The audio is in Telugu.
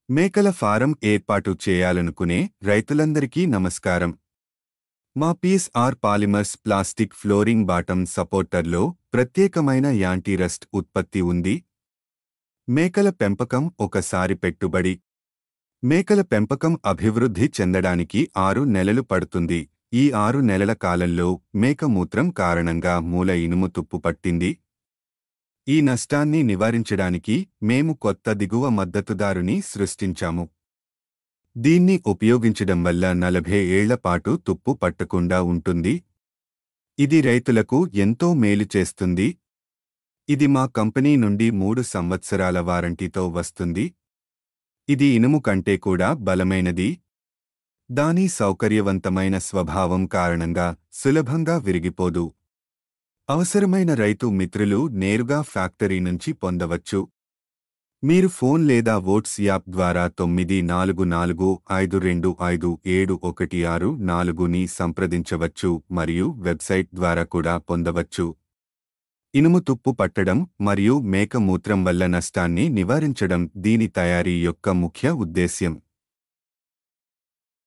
మేకల ఫారం ఏర్పాటు చేయాలనుకునే రైతులందరికీ నమస్కారం. మా PSR polymers plastic flooring bottom సపోర్టర్లో ప్రత్యేకమైన యాంటీ-రస్ట్ ఉత్పత్తి ఉంది. మేకల పెంపకం ఒకసారి పెట్టుబడి. మేకల పెంపకం అభివృద్ధి చెందడానికి 6 నెలలు పడుతుంది. ఈ 6 నెలల కాలంలో మేక మూత్రం కారణంగా మూల ఇనుము తుప్పు పట్టింది. ఈ నష్టాన్ని నివారించడానికి మేము కొత్త దిగువ మద్దతుదారుని సృష్టించాము. దీన్ని ఉపయోగించడం వల్ల 40 ఏళ్ల పాటు తుప్పు పట్టకుండా ఉంటుంది. ఇది రైతులకు ఎంతో మేలు చేస్తుంది. ఇది మా కంపెనీ నుండి 3 సంవత్సరాల వారంటీతో వస్తుంది. ఇది ఇనుము కంటే కూడా బలమైనది. దాని సౌకర్యవంతమైన స్వభావం కారణంగా సులభంగా విరిగిపోదు. అవసరమైన రైతు మిత్రులు నేరుగా ఫ్యాక్టరీ నుంచి పొందవచ్చు. మీరు ఫోన్ లేదా వాట్సాప్ ద్వారా 9445255716 సంప్రదించవచ్చు మరియు వెబ్సైట్ ద్వారా కూడా పొందవచ్చు. ఇనుము తుప్పు పట్టడం మరియు మేక మూత్రం వల్ల నష్టాన్ని నివారించడం దీని తయారీ యొక్క ముఖ్య ఉద్దేశ్యం.